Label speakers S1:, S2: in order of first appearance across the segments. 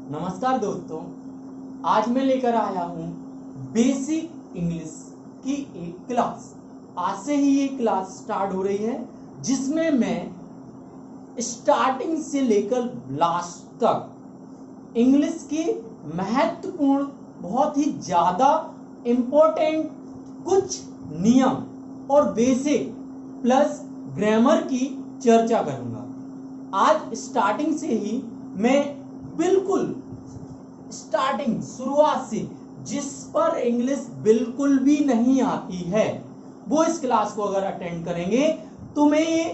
S1: नमस्कार दोस्तों, आज मैं लेकर आया हूँ बेसिक इंग्लिश की एक क्लास। आज से ही ये क्लास स्टार्ट हो रही है, जिसमें मैं स्टार्टिंग से लेकर लास्ट तक इंग्लिश के महत्वपूर्ण, बहुत ही ज़्यादा इम्पोर्टेंट कुछ नियम और बेसिक प्लस ग्रामर की चर्चा करूँगा। आज स्टार्टिंग से ही मैं बिल्कुल स्टार्टिंग शुरुआत से, जिस पर इंग्लिश बिल्कुल भी नहीं आती है, वो इस क्लास को अगर अटेंड करेंगे तो मैं ये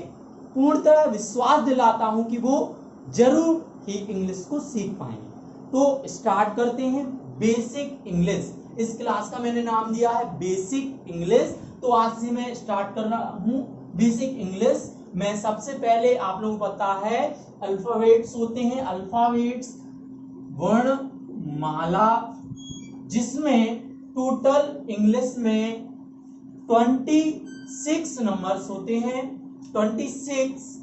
S1: पूर्णतः विश्वास दिलाता हूं कि वो जरूर ही इंग्लिश को सीख पाएंगे। तो स्टार्ट करते हैं बेसिक इंग्लिश। इस क्लास का मैंने नाम दिया है बेसिक इंग्लिश। तो आज से मैं स्टार्ट कर रहा हूं बेसिक इंग्लिश। मैं सबसे पहले, आप लोगों को पता है अल्फाबेट्स होते हैं, अल्फाबेट्स वर्णमाला, जिसमें टोटल इंग्लिश में 26 नंबर्स होते हैं, 26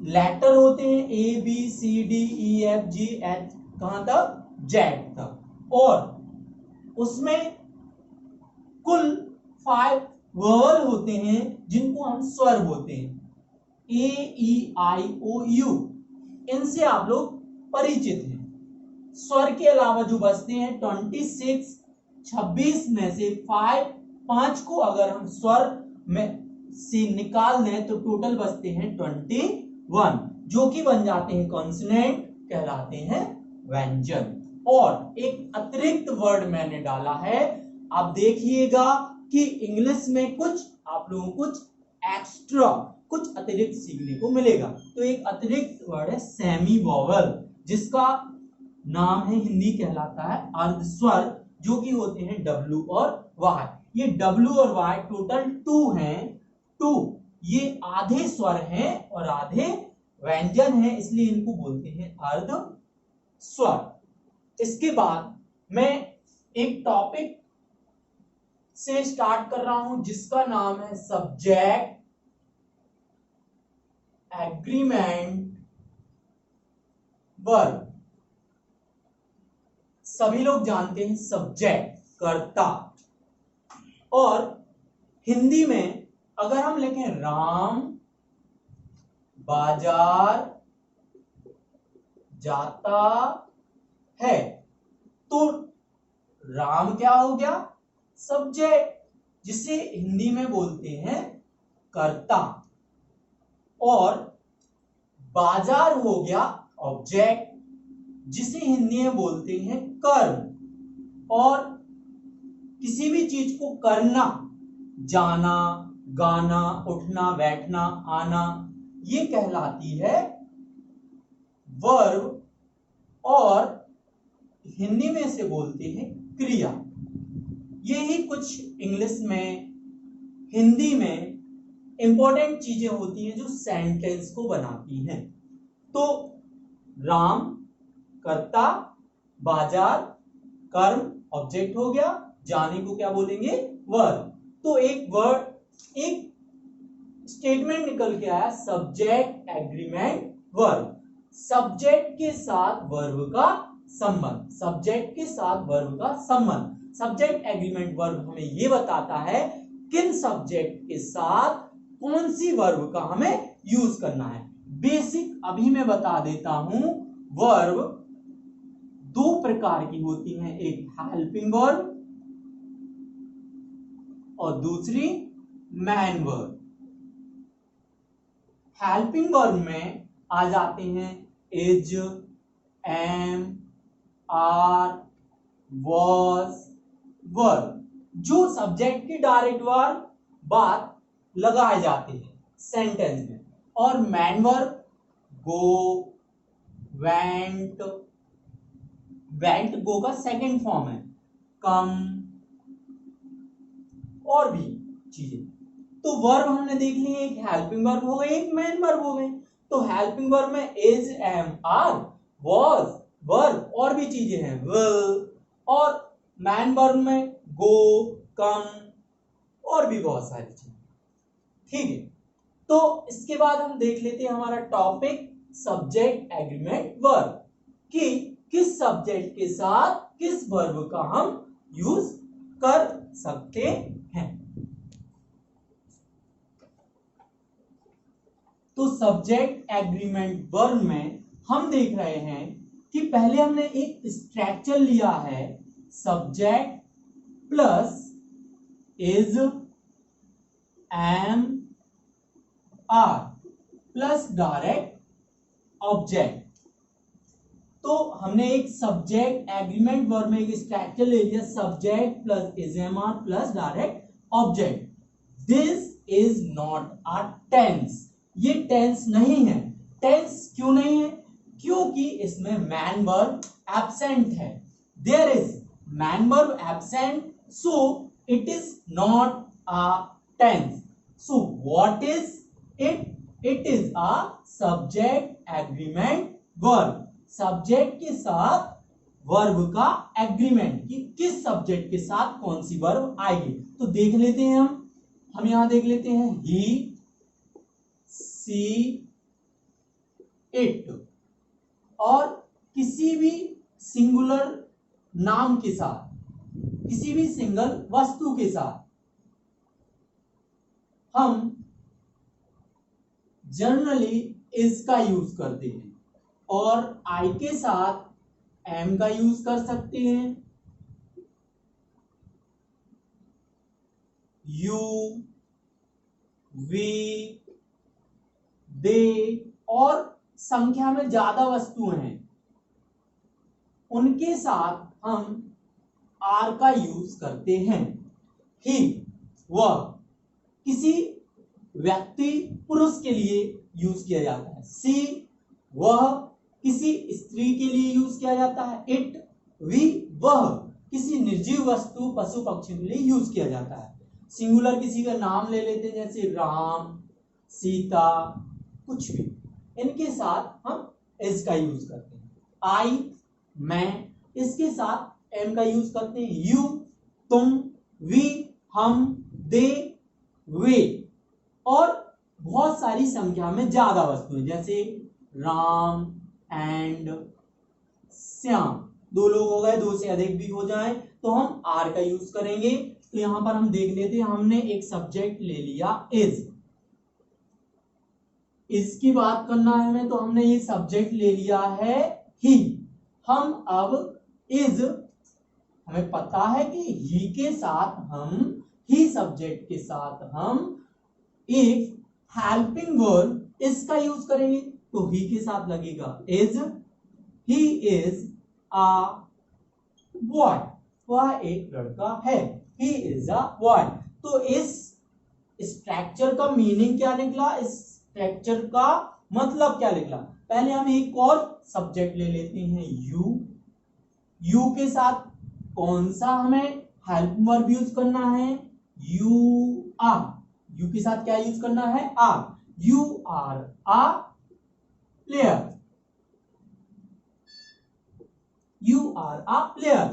S1: लेटर होते हैं, A B C D E F G H, कहां तक, जेड तक। और उसमें कुल 5 वोवल होते हैं, जिनको हम स्वर बोलते हैं, ए ई आई ओ यू। इनसे आप लोग परिचित हैं। स्वर के अलावा जो बचते हैं 26 में से 5 को अगर हम स्वर में से निकाल दें तो टोटल बचते हैं 21, जो कि बन जाते हैं कॉन्सोनेंट, कहलाते हैं व्यंजन। और एक अतिरिक्त वर्ड मैंने डाला है, आप देखिएगा कि इंग्लिश में कुछ आप लोगों को कुछ एक्स्ट्रा, कुछ अतिरिक्त सीखने को मिलेगा। तो एक अतिरिक्त वर्ड है सेमी वोवल, जिसका नाम है, हिंदी कहलाता है अर्धस्वर, जो कि होते हैं डब्ल्यू और वाई। ये डब्ल्यू और वाई टोटल 2 हैं। 2 ये आधे स्वर हैं और आधे व्यंजन हैं, इसलिए इनको बोलते हैं अर्ध स्वर। इसके बाद मैं एक टॉपिक से स्टार्ट कर रहा हूं, जिसका नाम है सब्जेक्ट एग्रीमेंट वर्ब। सभी लोग जानते हैं सब्जेक्ट कर्ता, और हिंदी में अगर हम लिखें राम बाजार जाता है, तो राम क्या हो गया, सब्जेक्ट, जिसे हिंदी में बोलते हैं कर्ता, और बाजार हो गया ऑब्जेक्ट, जिसे हिंदी में बोलते हैं कर्म। और किसी भी चीज को करना, जाना, गाना, उठना, बैठना, आना, ये कहलाती है वर्ब, और हिंदी में से बोलते हैं क्रिया। यही कुछ इंग्लिश में, हिंदी में इंपॉर्टेंट चीजें होती हैं जो सेंटेंस को बनाती हैं। तो राम कर्ता, बाजार कर्म, ऑब्जेक्ट हो गया, जाने को क्या बोलेंगे, वर्ब। तो एक वर्ड, एक स्टेटमेंट निकल के आया, सब्जेक्ट एग्रीमेंट वर्ब। सब्जेक्ट के साथ वर्ब का संबंध, सब्जेक्ट के साथ वर्ब का संबंध। सब्जेक्ट एग्रीमेंट वर्ब हमें यह बताता है किन सब्जेक्ट के साथ कौन सी वर्ब का हमें यूज करना है। बेसिक अभी मैं बता देता हूं, वर्ब 2 प्रकार की होती हैं, एक हेल्पिंग वर्ब और दूसरी मैन वर्ब। हेल्पिंग वर्ब में आ जाते हैं is, am, are, was, verb, जो सब्जेक्ट की डायरेक्ट वर्ब बात लगाए जाते हैं सेंटेंस में। और main verb go, went, went go का सेकंड फॉर्म है, कम, और भी चीजें। तो वर्ब हमने देख ली, एक हेल्पिंग वर्ब हो गई, एक मैन वर्ब हो गई। तो हेल्पिंग वर्ब में is, am, are, was, verb, और भी चीजें हैं, विल। और मैन वर्ब में गो, कम, और भी बहुत सारी चीजें। ठीक है, तो इसके बाद हम देख लेते हैं हमारा टॉपिक सब्जेक्ट एग्रीमेंट वर्ब, कि किस सब्जेक्ट के साथ किस वर्ब का हम यूज कर सकते हैं। तो सब्जेक्ट एग्रीमेंट वर्ब में हम देख रहे हैं कि पहले हमने एक स्ट्रक्चर लिया है, subject plus is am are plus direct object. तो हमने एक सब्जेक्ट एग्रीमेंट वर्ब में एक स्ट्रक्चर ले लिया, subject plus is am are plus direct object. This is not a tense, ये टेंस नहीं है। टेंस क्यों नहीं है? क्योंकि इसमें मैन वर्ब एब्सेंट है। There is main verb absent, so it is not a tense. So what is it? It is a subject agreement verb. Subject के साथ वर्ब का एग्रीमेंट कि किस सब्जेक्ट के साथ कौन सी वर्ब आएगी। तो देख लेते हैं हम यहां देख लेते हैं ही सी इट, और किसी भी सिंगुलर नाम के साथ, किसी भी सिंगल वस्तु के साथ हम जनरली इज का यूज करते हैं, और आई के साथ एम का यूज कर सकते हैं, यू, वी, दे, और संख्या में ज्यादा वस्तुएं हैं उनके साथ हम आर का यूज करते हैं। ही वह किसी व्यक्ति पुरुष के लिए यूज किया जाता है। सी वह किसी स्त्री के लिए यूज किया जाता है। इट वी वह किसी निर्जीव वस्तु पशु पक्षी के लिए यूज किया जाता है। सिंगुलर किसी का नाम ले लेते हैं, जैसे राम, सीता, कुछ भी, इनके साथ हम इज का यूज करते हैं। आई मैं, इसके साथ एम का यूज करते हैं। यू तुम, वी हम, दे वे, और बहुत सारी संख्या में ज्यादा वस्तुएं जैसे राम एंड श्याम, दो लोग हो गए, दो से अधिक भी हो जाए तो हम आर का यूज करेंगे। तो यहां पर हम देख लेते हैं, हमने एक सब्जेक्ट ले लिया इज, इसकी बात करना है हमें, तो हमने ये सब्जेक्ट ले लिया है ही। हम अब इज, हमें पता है कि ही के साथ हम, ही सब्जेक्ट के साथ हम एक हेल्पिंग वर्ब इसका यूज करेंगे, तो ही के साथ लगेगा is. He is a boy, वह एक लड़का है। ही इज अ बॉय। तो इस स्ट्रक्चर का मीनिंग क्या निकला, इस स्ट्रक्चर का मतलब क्या निकला? पहले हम एक और सब्जेक्ट ले लेते हैं यू। यू के साथ कौन सा हमें हेल्प वर्ब यूज करना है? You are. यू के साथ क्या यूज करना है? Are. You are a player, you are a player.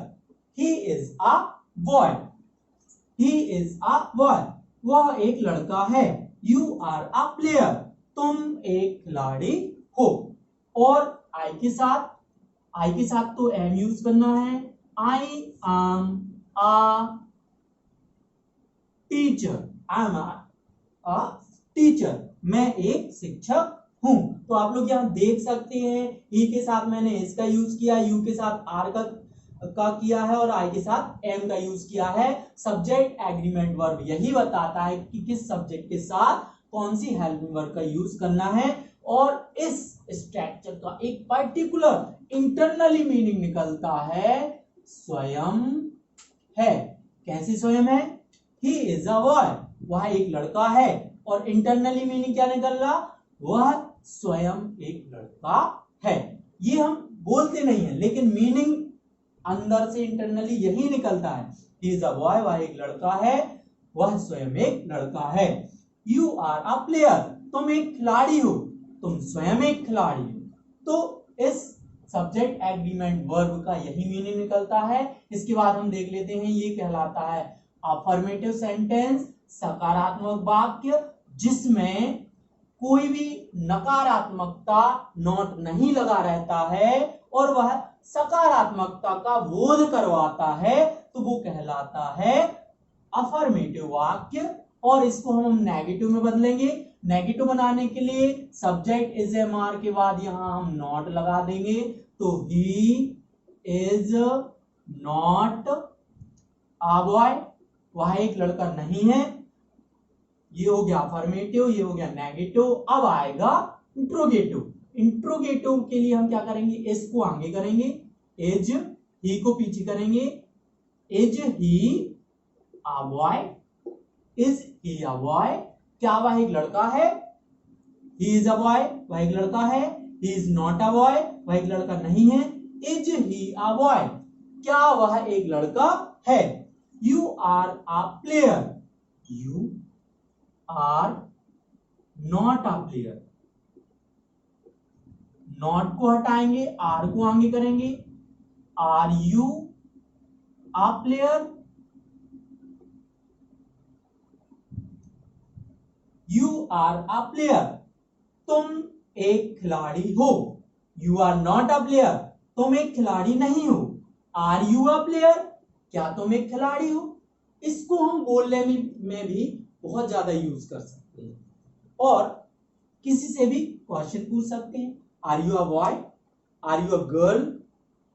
S1: He is a boy, he is a boy, वह एक लड़का है। यू आर अ प्लेयर, तुम एक खिलाड़ी हो। और आई के साथ, आई के साथ तो एम यूज करना है। आई am a teacher, I am a teacher, मैं एक शिक्षक हूं। तो आप लोग यहां देख सकते हैं, ई के साथ मैंने इसका यूज किया, यू के साथ आर का किया है, और आई के साथ एम का यूज किया है। सब्जेक्ट एग्रीमेंट वर्ब यही बताता है कि किस सब्जेक्ट के साथ कौन सी हेल्पिंग वर्ब का यूज करना है। और इस स्ट्रक्चर का एक पर्टिकुलर इंटरनली मीनिंग निकलता है, स्वयं है। कैसी स्वयं है? ही इज अ बॉय, वह एक लड़का है। और इंटरनली मीनिंग क्या निकल रहा? वह स्वयं एक लड़का है। ये हम बोलते नहीं है, लेकिन मीनिंग अंदर से इंटरनली यही निकलता है। ही इज अ बॉय, वह एक लड़का है, वह स्वयं एक लड़का है। यू आर अ प्लेयर, तुम एक खिलाड़ी हो, तुम स्वयं एक खिलाड़ी हो। तो इस सब्जेक्ट एग्रीमेंट वर्ब का यही मीनिंग निकलता है। इसके बाद हम देख लेते हैं, ये कहलाता है अफर्मेटिव सेंटेंस, सकारात्मक वाक्य, जिसमें कोई भी नकारात्मकता नोट नहीं लगा रहता है और वह सकारात्मकता का बोध करवाता है तो वो कहलाता है अफर्मेटिव वाक्य। और इसको हम नेगेटिव में बदलेंगे। नेगेटिव बनाने के लिए सब्जेक्ट इज एम आर के बाद यहां हम नॉट लगा देंगे, तो he is not a boy, वह एक लड़का नहीं है। ये हो गया अफर्मेटिव, ये हो गया नेगेटिव। अब आएगा इंट्रोगेटिव। इंट्रोगेटिव के लिए हम क्या करेंगे, इस को आगे करेंगे, इज ही को पीछे करेंगे। Is he a boy, is he a boy, क्या वह एक लड़का है? ही इज अ बॉय, वह एक लड़का है। He is not a boy, वह एक लड़का नहीं है। इज ही अ बॉय, क्या वह एक लड़का है? You are a player, you are not a player. Not को हटाएंगे, आर को आगे करेंगे। Are you a player, you are a player, तुम एक खिलाड़ी हो। You are not a player, तुम एक खिलाड़ी नहीं हो। आर यू अ प्लेयर, क्या तुम एक खिलाड़ी हो? इसको हम बोलने में भी बहुत ज्यादा यूज कर सकते हैं और किसी से भी क्वेश्चन पूछ सकते हैं। Are you a boy, are you a girl,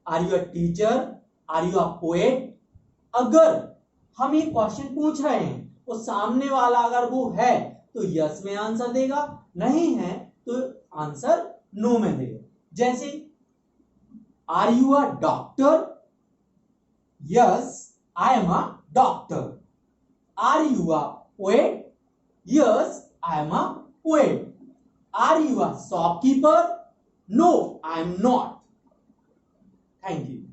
S1: are you a teacher, are you a poet. अगर हम ये क्वेश्चन पूछ रहे हैं और सामने वाला अगर वो है तो यस में आंसर देगा, नहीं है तो आंसर नो में देगा। जैसे are you a doctor, yes I am a doctor. Are you a poet, yes I am a poet. Are you a shopkeeper? No, I am not. Thank you.